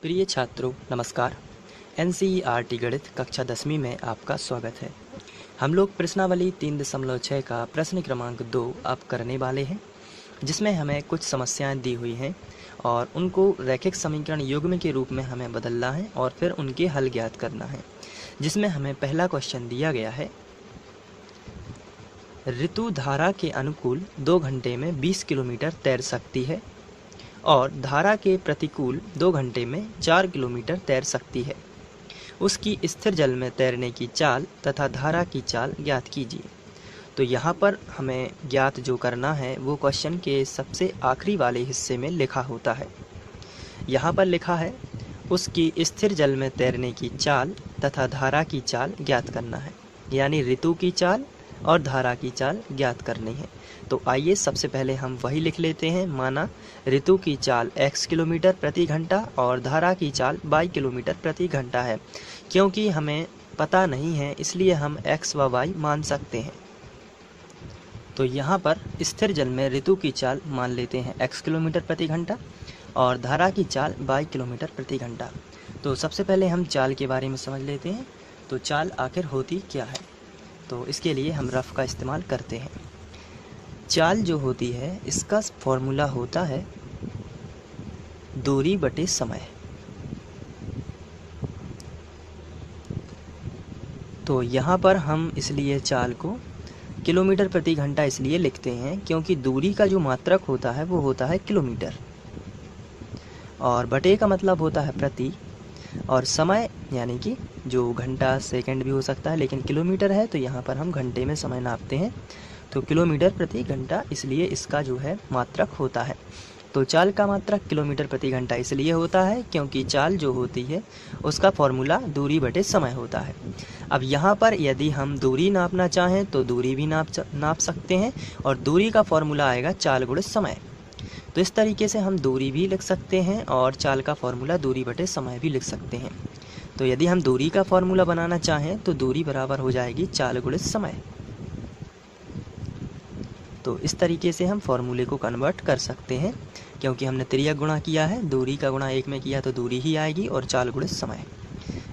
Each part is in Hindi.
प्रिय छात्रों नमस्कार। एनसीईआरटी गणित कक्षा 10वीं में आपका स्वागत है। हम लोग प्रश्नावली 3.6 का प्रश्न क्रमांक 2 अब करने वाले हैं, जिसमें हमें कुछ समस्याएं दी हुई हैं और उनको रैखिक समीकरण युग्म के रूप में हमें बदलना है और फिर उनके हल ज्ञात करना है। जिसमें हमें पहला क्वेश्चन दिया गया है, ऋतु धारा के अनुकूल 2 घंटे में 20 किलोमीटर तैर सकती है और धारा के प्रतिकूल 2 घंटे में 4 किलोमीटर तैर सकती है। उसकी स्थिर जल में तैरने की चाल तथा धारा की चाल ज्ञात कीजिए। तो यहाँ पर हमें ज्ञात जो करना है वो क्वेश्चन के सबसे आखिरी वाले हिस्से में लिखा होता है। यहाँ पर लिखा है उसकी स्थिर जल में तैरने की चाल तथा धारा की चाल ज्ञात करना है, यानी ऋतु की चाल और धारा की चाल ज्ञात करनी है। तो आइए सबसे पहले हम वही लिख लेते हैं। माना ऋतु की चाल x किलोमीटर प्रति घंटा और धारा की चाल y किलोमीटर प्रति घंटा है। क्योंकि हमें पता नहीं है इसलिए हम x व y मान सकते हैं। तो यहाँ पर स्थिर जल में ऋतु की चाल मान लेते हैं x किलोमीटर प्रति घंटा और धारा की चाल y किलोमीटर प्रति घंटा। तो सबसे पहले हम चाल के बारे में समझ लेते हैं। तो चाल आखिर होती क्या है, तो इसके लिए हम रफ का इस्तेमाल करते हैं। चाल जो होती है इसका फॉर्मूला होता है दूरी बटे समय। तो यहाँ पर हम इसलिए चाल को किलोमीटर प्रति घंटा इसलिए लिखते हैं क्योंकि दूरी का जो मात्रक होता है वो होता है किलोमीटर और बटे का मतलब होता है प्रति, और समय यानी कि जो घंटा सेकंड भी हो सकता है, लेकिन किलोमीटर है तो यहाँ पर हम घंटे में समय नापते हैं। तो किलोमीटर प्रति घंटा इसलिए इसका जो है मात्रक होता है। तो चाल का मात्रक किलोमीटर प्रति घंटा इसलिए होता है क्योंकि चाल जो होती है उसका फॉर्मूला दूरी बटे समय होता है। अब यहाँ पर यदि हम दूरी नापना चाहें तो दूरी भी नाप सकते हैं और दूरी का फॉर्मूला आएगा चाल गुणित समय। तो इस तरीके से हम दूरी भी लिख सकते हैं और चाल का फॉर्मूला दूरी बटे समय भी लिख सकते हैं। तो यदि हम दूरी का फॉर्मूला बनाना चाहें तो दूरी बराबर हो जाएगी चाल गुणित समय। तो इस तरीके से हम फॉर्मूले को कन्वर्ट कर सकते हैं क्योंकि हमने त्रियक गुणा किया है, दूरी का गुणा एक में किया तो दूरी ही आएगी और चाल गुणित समय,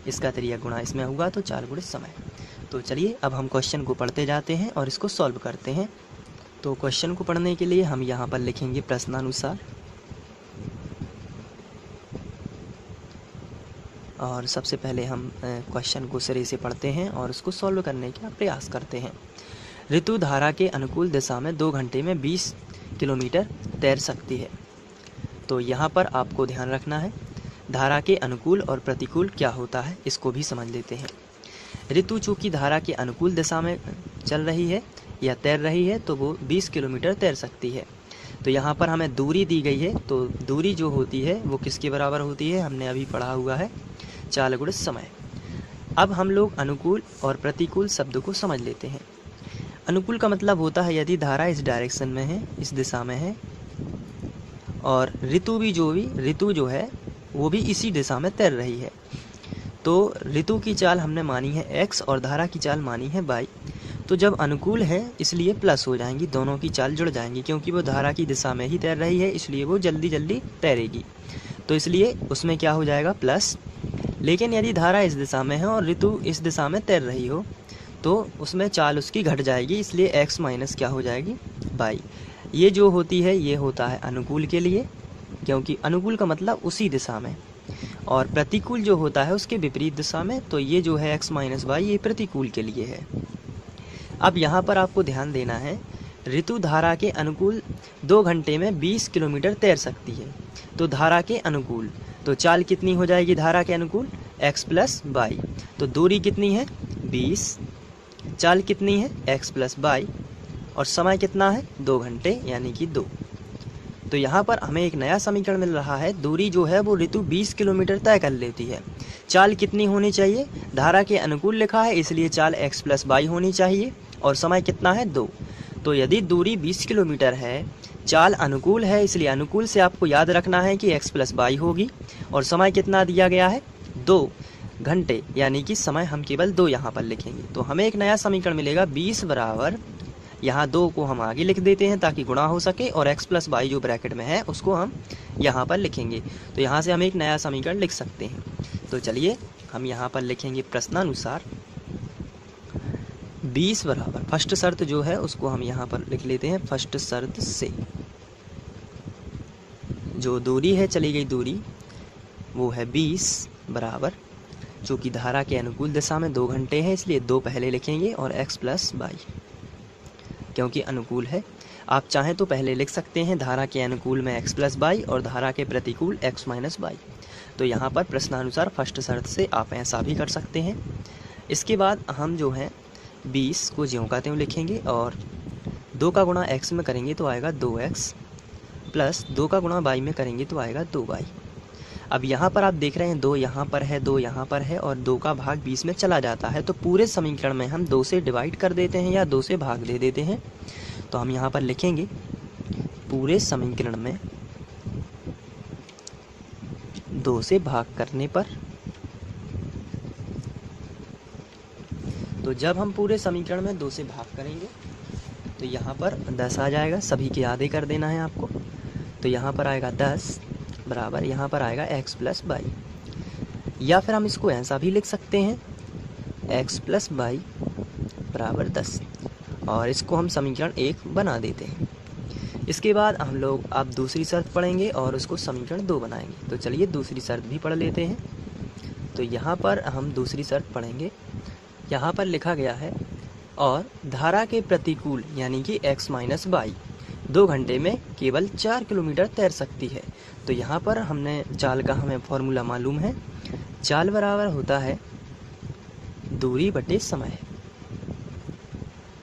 इसका त्रियक गुणा इसमें हुआ तो चाल गुणित समय। तो चलिए अब हम क्वेश्चन को पढ़ते जाते हैं और इसको सॉल्व करते हैं। तो क्वेश्चन को पढ़ने के लिए हम यहाँ पर लिखेंगे प्रश्नानुसार और सबसे पहले हम क्वेश्चन को सिरे से पढ़ते हैं और उसको सॉल्व करने का प्रयास करते हैं। ऋतु धारा के अनुकूल दिशा में 2 घंटे में 20 किलोमीटर तैर सकती है। तो यहाँ पर आपको ध्यान रखना है धारा के अनुकूल और प्रतिकूल क्या होता है, इसको भी समझ लेते हैं। ऋतु चूँकि धारा के अनुकूल दिशा में चल रही है या तैर रही है तो वो 20 किलोमीटर तैर सकती है। तो यहाँ पर हमें दूरी दी गई है, तो दूरी जो होती है वो किसके बराबर होती है, हमने अभी पढ़ा हुआ है चाल गुणित समय। अब हम लोग अनुकूल और प्रतिकूल शब्द को समझ लेते हैं। अनुकूल का मतलब होता है यदि धारा इस डायरेक्शन में है, इस दिशा में है और ऋतु जो है वो भी इसी दिशा में तैर रही है। तो ऋतु की चाल हमने मानी है x और धारा की चाल मानी है y। तो जब अनुकूल है इसलिए प्लस हो जाएंगी, दोनों की चाल जुड़ जाएंगी क्योंकि वो धारा की दिशा में ही तैर रही है इसलिए वो जल्दी जल्दी तैरेगी। तो इसलिए उसमें क्या हो जाएगा प्लस। लेकिन यदि धारा इस दिशा में है और ऋतु इस दिशा में तैर रही हो तो उसमें चाल उसकी घट जाएगी, इसलिए x माइनस क्या हो जाएगी y। ये जो होती है ये होता है अनुकूल के लिए क्योंकि अनुकूल का मतलब उसी दिशा में, और प्रतिकूल जो होता है उसके विपरीत दिशा में। तो ये जो है x माइनस y ये प्रतिकूल के लिए है। अब यहाँ पर आपको ध्यान देना है ऋतु धारा के अनुकूल 2 घंटे में 20 किलोमीटर तैर सकती है। तो धारा के अनुकूल तो चाल कितनी हो जाएगी धारा के अनुकूल x प्लस वाई। तो दूरी कितनी है 20, चाल कितनी है x प्लस वाई और समय कितना है 2 घंटे यानी कि 2। तो यहाँ पर हमें एक नया समीकरण मिल रहा है। दूरी जो है वो ऋतु 20 किलोमीटर तय कर लेती है। चाल कितनी होनी चाहिए, धारा के अनुकूल लिखा है इसलिए चाल x प्लस वाई होनी चाहिए और समय कितना है 2। तो यदि दूरी 20 किलोमीटर है, चाल अनुकूल है इसलिए अनुकूल से आपको याद रखना है कि x प्लस वाई होगी और समय कितना दिया गया है 2 घंटे, यानी कि समय हम केवल 2 यहाँ पर लिखेंगे। तो हमें एक नया समीकरण मिलेगा 20 बराबर, यहाँ 2 को हम आगे लिख देते हैं ताकि गुणा हो सके और x प्लस वाई जो ब्रैकेट में है उसको हम यहाँ पर लिखेंगे। तो यहाँ से हम एक नया समीकरण लिख सकते हैं। तो चलिए हम यहाँ पर लिखेंगे प्रश्नानुसार 20 बराबर, फर्स्ट शर्त जो है उसको हम यहाँ पर लिख लेते हैं। फर्स्ट शर्त से जो दूरी है, चली गई दूरी, वो है 20 बराबर, जो कि धारा के अनुकूल दिशा में 2 घंटे है, इसलिए 2 पहले लिखेंगे और x प्लस बाई, क्योंकि अनुकूल है। आप चाहें तो पहले लिख सकते हैं धारा के अनुकूल में x प्लस बाई और धारा के प्रतिकूल x माइनस बाई। तो यहाँ पर प्रश्नानुसार फर्स्ट शर्त से आप ऐसा भी कर सकते हैं। इसके बाद हम जो है 20 को ज्यों का त्यों लिखेंगे और 2 का गुणा x में करेंगे तो आएगा 2x, प्लस 2 का गुणा y में करेंगे तो आएगा 2y। अब यहाँ पर आप देख रहे हैं 2 यहाँ पर है, 2 यहाँ पर है और 2 का भाग 20 में चला जाता है, तो पूरे समीकरण में हम 2 से डिवाइड कर देते हैं या 2 से भाग दे देते हैं। तो हम यहाँ पर लिखेंगे पूरे समीकरण में 2 से भाग करने पर, तो जब हम पूरे समीकरण में 2 से भाग करेंगे तो यहाँ पर 10 आ जाएगा, सभी के आधे कर देना है आपको। तो यहाँ पर आएगा 10 बराबर, यहाँ पर आएगा x प्लस बाई, या फिर हम इसको ऐसा भी लिख सकते हैं x प्लस बाई बराबर 10, और इसको हम समीकरण 1 बना देते हैं। इसके बाद हम लोग आप दूसरी शर्त पढ़ेंगे और उसको समीकरण 2 बनाएंगे। तो चलिए दूसरी शर्त भी पढ़ लेते हैं। तो यहाँ पर हम दूसरी शर्त पढ़ेंगे। यहाँ पर लिखा गया है और धारा के प्रतिकूल यानी कि x माइनस बाई 2 घंटे में केवल 4 किलोमीटर तैर सकती है। तो यहाँ पर हमने चाल का हमें फॉर्मूला मालूम है, चाल बराबर होता है दूरी बटे समय।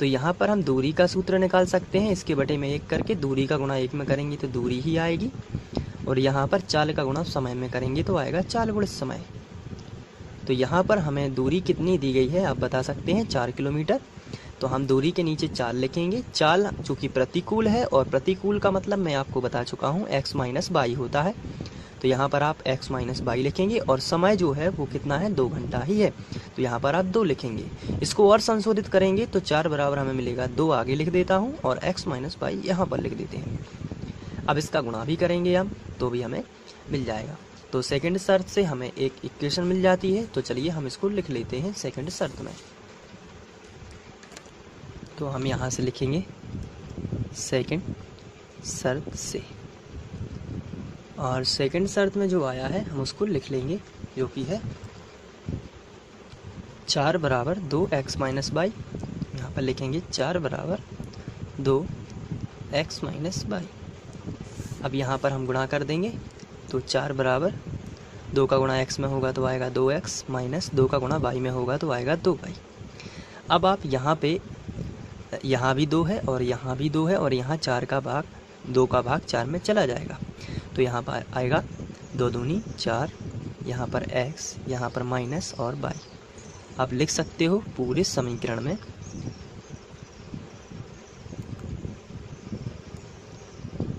तो यहाँ पर हम दूरी का सूत्र निकाल सकते हैं, इसके बटे में 1 करके दूरी का गुणा 1 में करेंगे तो दूरी ही आएगी, और यहाँ पर चाल का गुणा समय में करेंगे तो आएगा चाल गुणित समय। तो यहाँ पर हमें दूरी कितनी दी गई है आप बता सकते हैं, 4 किलोमीटर। तो हम दूरी के नीचे चाल लिखेंगे, चाल चूँकि प्रतिकूल है और प्रतिकूल का मतलब मैं आपको बता चुका हूँ x माइनस बाई होता है। तो यहाँ पर आप x माइनस बाई लिखेंगे और समय जो है वो कितना है, 2 घंटा ही है, तो यहाँ पर आप 2 लिखेंगे। इसको और संशोधित करेंगे तो 4 बराबर हमें मिलेगा 2, आगे लिख देता हूँ और x माइनस बाई यहाँ पर लिख देते हैं। अब इसका गुणा भी करेंगे हम तो भी हमें मिल जाएगा। तो सेकंड शर्त से हमें एक इक्वेशन मिल जाती है। तो चलिए हम इसको लिख लेते हैं सेकंड शर्त में। तो हम यहाँ से लिखेंगे सेकंड शर्त से, और सेकंड शर्त में जो आया है हम उसको लिख लेंगे, जो कि है 4 बराबर 2x माइनस बाई। यहाँ पर लिखेंगे 4 बराबर 2x माइनस बाई। अब यहाँ पर हम गुणा कर देंगे, तो 4 बराबर 2 का गुणा x में होगा तो आएगा 2x, माइनस 2 का गुणा y में होगा तो आएगा 2y। अब आप यहाँ पे, यहाँ भी 2 है और यहाँ भी 2 है और यहाँ 4 का भाग 2 का भाग 4 में चला जाएगा, तो यहाँ पर आएगा 2 दूनी 4, यहाँ पर x, यहाँ पर माइनस और y। आप लिख सकते हो पूरे समीकरण में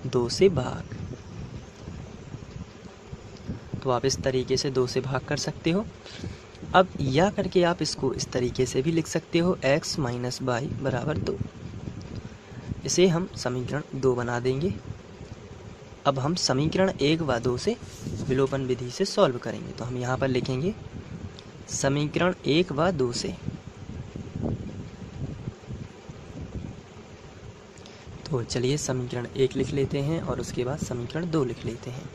दो से भाग, तो आप इस तरीके से 2 से भाग कर सकते हो। अब या करके आप इसको इस तरीके से भी लिख सकते हो x माइनस बाई बराबर 2। इसे हम समीकरण 2 बना देंगे। अब हम समीकरण 1 व 2 से विलोपन विधि से सॉल्व करेंगे। तो हम यहाँ पर लिखेंगे समीकरण 1 व 2 से, तो चलिए समीकरण 1 लिख लेते हैं और उसके बाद समीकरण 2 लिख लेते हैं।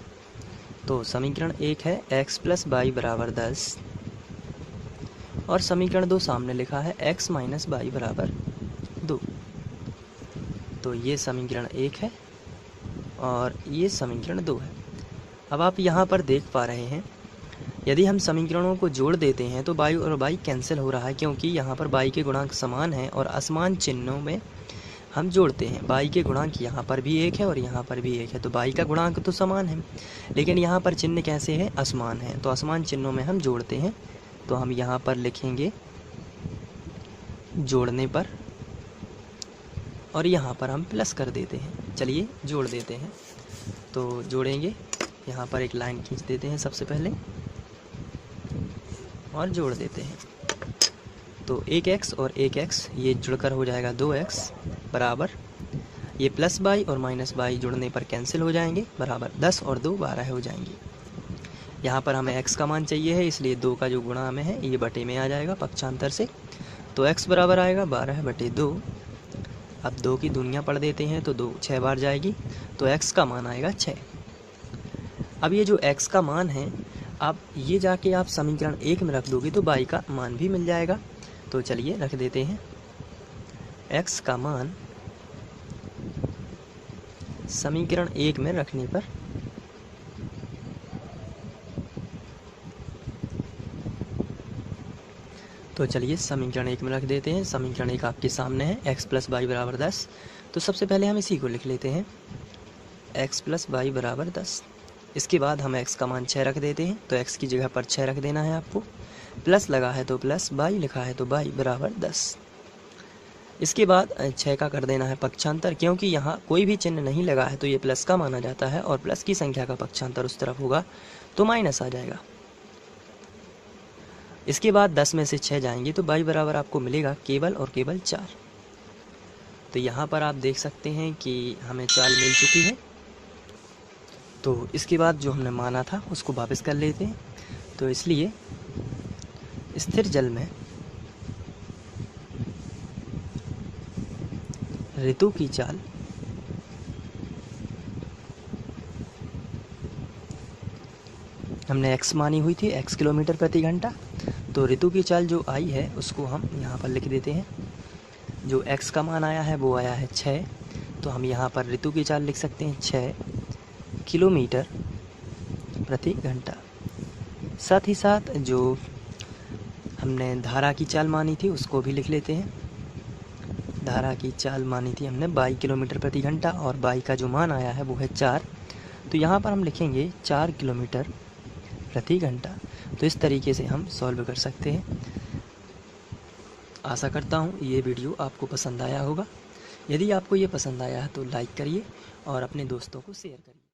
तो समीकरण 1 है x प्लस बाई बराबर 10, और समीकरण 2 सामने लिखा है x माइनस बाई बराबर 2। तो ये समीकरण 1 है और ये समीकरण 2 है। अब आप यहाँ पर देख पा रहे हैं, यदि हम समीकरणों को जोड़ देते हैं तो बाई और बाई कैंसिल हो रहा है, क्योंकि यहाँ पर बाई के गुणांक समान हैं और असमान चिन्हों में हम जोड़ते हैं। बाई के गुणांक यहाँ पर भी 1 है और यहाँ पर भी 1 है, तो बाई का गुणांक तो समान है, लेकिन यहाँ पर चिन्ह कैसे है, असमान है, तो असमान चिन्हों में हम जोड़ते हैं। तो हम यहाँ पर लिखेंगे जोड़ने पर, और यहाँ पर हम प्लस कर देते हैं। चलिए जोड़ देते हैं, तो जोड़ेंगे, यहाँ पर एक लाइन खींच देते हैं सबसे पहले और जोड़ देते हैं। तो 1x और 1x ये जुड़कर हो जाएगा 2x बराबर, ये प्लस बाई और माइनस बाई जुड़ने पर कैंसिल हो जाएंगे, बराबर 10 और 2 12 हो जाएंगे। यहाँ पर हमें x का मान चाहिए है, इसलिए 2 का जो गुणा में है ये बटे में आ जाएगा पक्षांतर से, तो x बराबर आएगा 12/2। अब 2 की दुनिया पढ़ देते हैं तो 2 6 बार जाएगी, तो x का मान आएगा 6। अब ये जो x का मान है, अब ये जाके आप समीकरण 1 में रख दोगे तो y का मान भी मिल जाएगा। तो चलिए रख देते हैं x का मान समीकरण 1 में रखने पर तो चलिए समीकरण 1 में रख देते हैं। समीकरण 1 आपके सामने है, x + y = 10। तो सबसे पहले हम इसी को लिख लेते हैं, x + y = 10। इसके बाद हम x का मान 6 रख देते हैं, तो x की जगह पर 6 रख देना है आपको। प्लस लगा है तो प्लस, y लिखा है तो y = 10। इसके बाद 6 का कर देना है पक्षांतर, क्योंकि यहाँ कोई भी चिन्ह नहीं लगा है तो ये प्लस का माना जाता है, और प्लस की संख्या का पक्षांतर उस तरफ होगा तो माइनस आ जाएगा। इसके बाद 10 में से 6 जाएंगे तो y बराबर आपको मिलेगा केवल और केवल 4। तो यहाँ पर आप देख सकते हैं कि हमें चाल मिल चुकी है। तो इसके बाद जो हमने माना था उसको वापस कर लेते हैं। तो इसलिए स्थिर जल में ऋतु की चाल हमने x मानी हुई थी, x किलोमीटर प्रति घंटा। तो ऋतु की चाल जो आई है उसको हम यहाँ पर लिख देते हैं। जो x का मान आया है वो आया है 6, तो हम यहाँ पर ऋतु की चाल लिख सकते हैं 6 किलोमीटर प्रति घंटा। साथ ही साथ जो हमने धारा की चाल मानी थी उसको भी लिख लेते हैं। धारा की चाल मानी थी हमने 22 किलोमीटर प्रति घंटा, और 22 का जो मान आया है वो है 4, तो यहाँ पर हम लिखेंगे 4 किलोमीटर प्रति घंटा। तो इस तरीके से हम सॉल्व कर सकते हैं। आशा करता हूँ ये वीडियो आपको पसंद आया होगा। यदि आपको ये पसंद आया है तो लाइक करिए और अपने दोस्तों को शेयर करिए।